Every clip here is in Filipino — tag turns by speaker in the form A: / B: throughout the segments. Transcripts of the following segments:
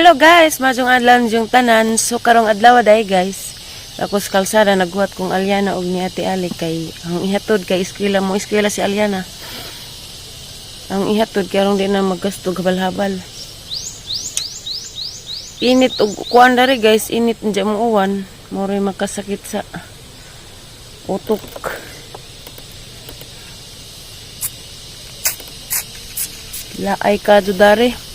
A: Hello guys, majong adlaw yung tanan. So karong adlaw day guys. Ako sa kalsada nagbuhat kong Aliana og ni Ate Ali kay ang ihatod kay eskwela mo eskwela si Aliana. Ang ihatod kay aron di na maggasto habal-habal. Init og kuan diri guys, init nja mo uwan, moray makasakit sa utok. Laay ka dari.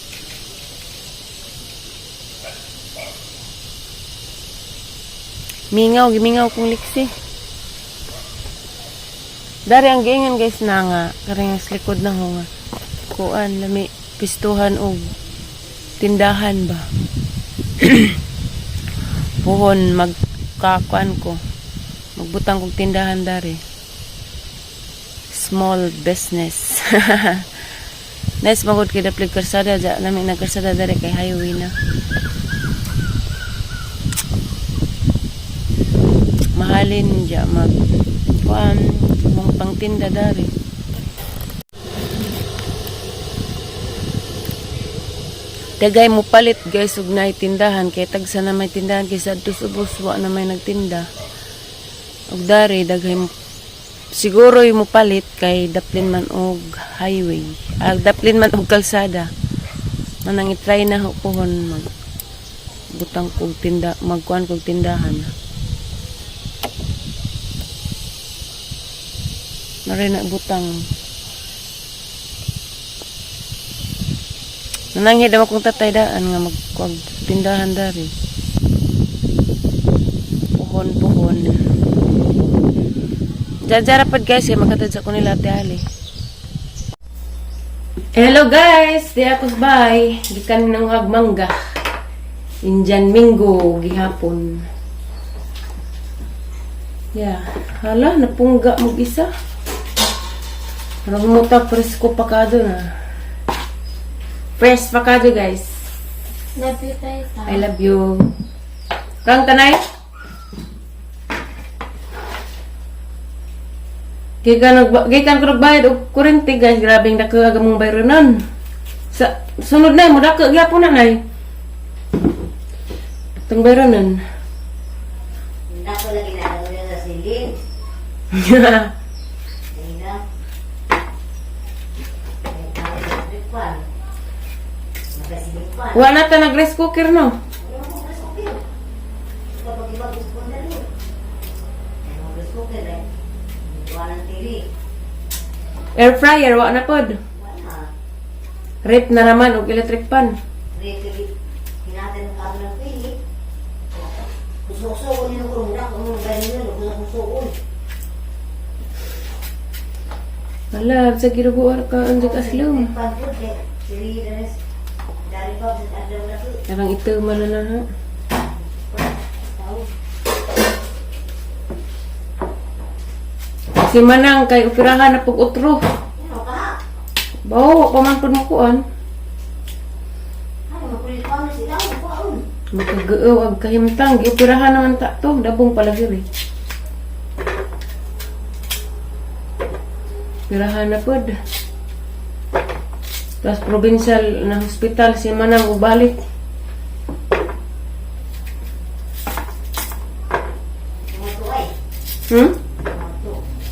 A: Gimingaw kong liksi. Dari ang giingan guys na nga, karang sa likod na ho nga. Kuan, lami, pistuhan o tindahan ba? Puhon, magkakuan ko. Magbutang kong tindahan dari. Small business. Nice magod kay daplig karsada, lami nagkarsada dari kay highway na. Mahalin dya kuan mong pangtinda dari. Dagay mo palit guys ug nay tindahan kay tagsa na may tindahan kay sadto subos wa na may nagtinda. Ug dari dagay mo siguro mo palit kay daplin man og highway. Daplin man og kalsada. Manang i-try na pohon mag butang kog tinda, magkuan kog tindahan. Maray na butang. Nananghid ako kung tatay daan nga magkuag tindahan dari. Puhon. Jarapad guys, kaya makatad sa kunila Ate Ali. Hello guys, di ako sabay. Gikan ng hagmangga. Indian Mingo, gihapon. Yeah, hala, napungga mo isa. Parang muta presko pa kado na. Fresh pa kado guys.
B: Love you, Tita.
A: I love you. Kang tanay? Gikan ko nagbayad og kurente guys. Grabing dako aga mong bayronon. Sa sunod na mo dako gyapon na nay. Tong bayronon.
B: Dako lagi na ano sa silid.
A: Wala ta nag-rice cooker no? Air fryer, wala na pod. Rip na naman og electric pan. Wala, sa giruguar ka ang aslum. Karang ito malala ha. Si Manang kay operahan na pag utro. Bawa pamangkod mo kuan. Makagaaw ag kahimtang gioperahan naman ta to, dabong pala diri. Operahan na pod. Tapos provincial na hospital si Manang ubalik.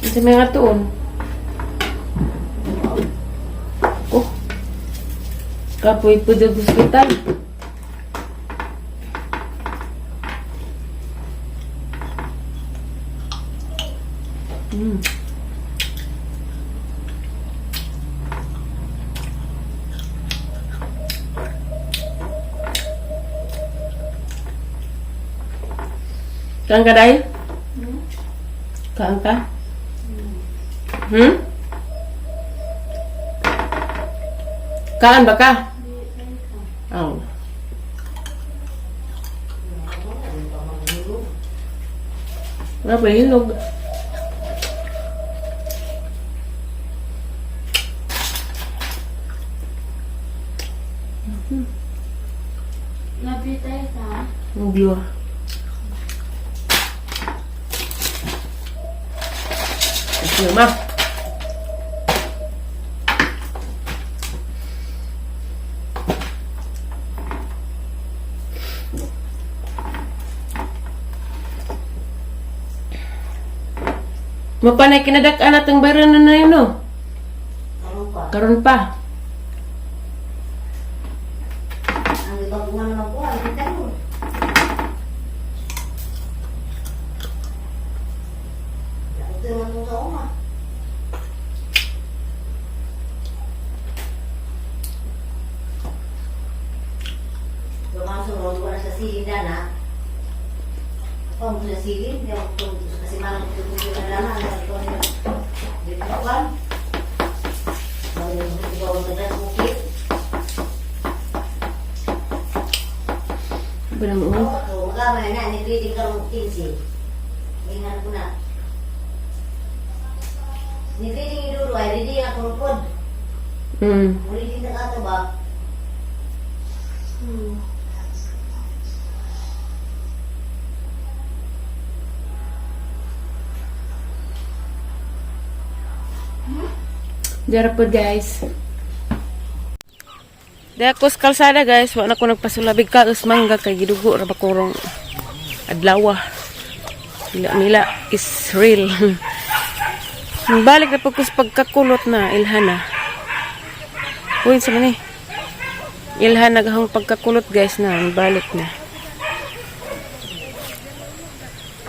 A: Sa mga tuon. Oh. Kapoy po sa hospital. Kaan ka dahil? Kaan ka? Kaan ba ka? Oh. Wala pa hilog.
B: Love you, Tita.
A: Nagluwa. Sige ma. Mapanay kinadak-an natong baran na yun, no?
B: Ano pa?
A: Karon pa.
B: Ang ibang kung ano naman po, ang kita mo. Ito yung ano sa uma. Lumasunod, wala sa silin na na. Ako mo sa silin, kasi malang ito na lang, ito na dito kan. Ikaw ang tagal mukit.
A: Barang o.
B: Oo, magamay na, nag-reading ka ng 15. Ingat ko na. Nag-reading yung duro, ay reading ako ng pod. Reading na ka ba?
A: Dara po guys. Dara ko sa kalsada guys. Wala ko nagpasulabig ka. Us mangga kay gidugo. Raba kurong adlawa. Nila is real. Balik na po ko sa pagkakulot na ilhana. Uy, sa mani. Ilhana gahong pagkakulot guys na. Balik na.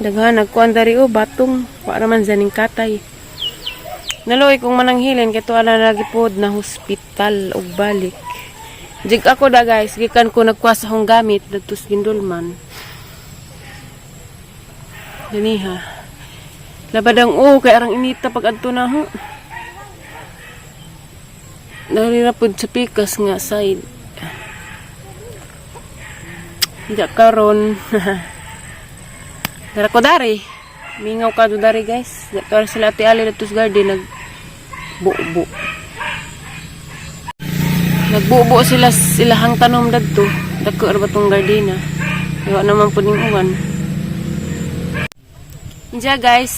A: Daghan nagkuan dari o batong. Wala man zaning katay. Naloy kung mananghilin kay tuala lagi pod na hospital og balik. Jig ako da guys, gikan ko nagkuha sa akong gamit dadto sa Gindulman. Diniha. Labadang kay arang inita pag adto na ho. Narira pod sa pikas nga side. Diya karon. Dara ko dari. Mingaw ka do dari guys. Dito sila ati ali dito sa garden nagbubo. Nagbubo sila silahang tanom dadto. Dako ra batong gardena. Wa naman pud ning uwan. Inja guys,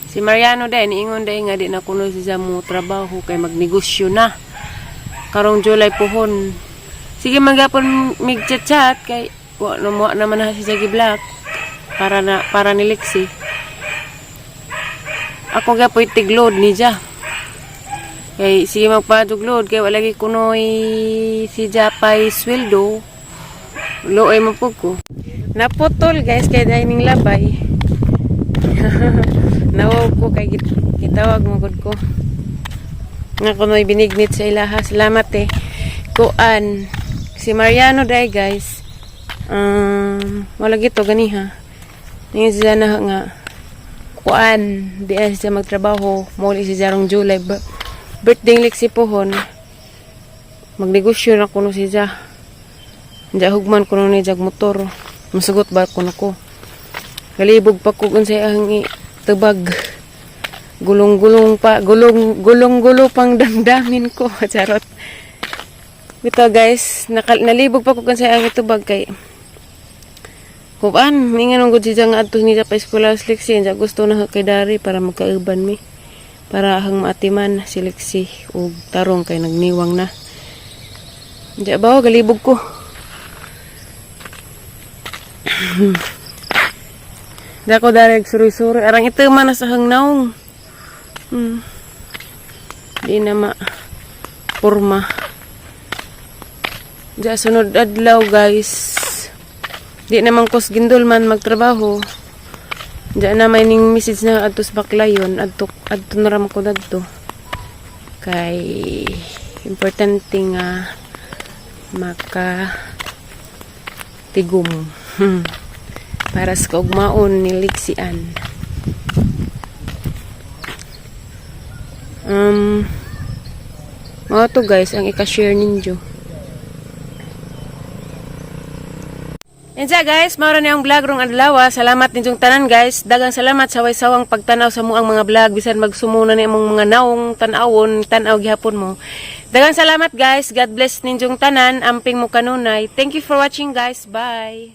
A: si Mariano din ingon day nga di na kuno siya mo trabaho kay magnegosyo na. Karong July pohon. Sige magapon mig chat kay wa naman na siya gi-block. Para ni Lexi. Ako ga po itigload ni Ja. Kay sige magpadugload kay wala gi kunoy si Ja pay sweldo. Looy mo pug ko. Naputol guys kay dining labay. Nawaw ko kay gitawag mo gud ko. Nga kunoy binignit sa ilaha. Salamat Kuan si Mariano day guys. Wala gito ganiha. Ngayon siya na nga kuan, di siya magtrabaho, muli siya rong July birthday Lexi pohon. Magnegosyo na kuno siya. Diya hugman kuno ni jag motor. Masugot ba kuno ko. Galibog pa ko kun sa ang tubag. Gulong-gulong pa, gulong-gulo pang damdamin ko. Charot. Ito guys, nalibog pa ko kun sa ang tubag kay Kuan, mingan ang gudsi nga adto ni sa pa-eskwela si Lexi, gusto na kay dari para magkauban mi. Para hang maatiman si Lexi og tarong kay nagniwang na. Diya ba galibog ko. Dako dari suri-suri, arang ito man sa hangnaong. Di na ma porma. Diya sunod adlaw guys. Di naman kos Gindulman magtrabaho. Diyan na may ning message na adto sa Baclayon, adto na ram ko dadto. Kay importante nga maka tigum. Para sa kaugmaon ni Lexian. Mga to guys ang ika-share ninyo. Yan siya guys, maura na yung vlog rong adlaw. Salamat ninyong tanan guys. Dagang salamat sa waysawang pagtanaw sa muang mga vlog. Bisan magsumuna na yung mga naong tanawon, tanaw gihapon mo. Dagang salamat guys. God bless ninyong tanan. Amping mo kanunay. Thank you for watching guys. Bye.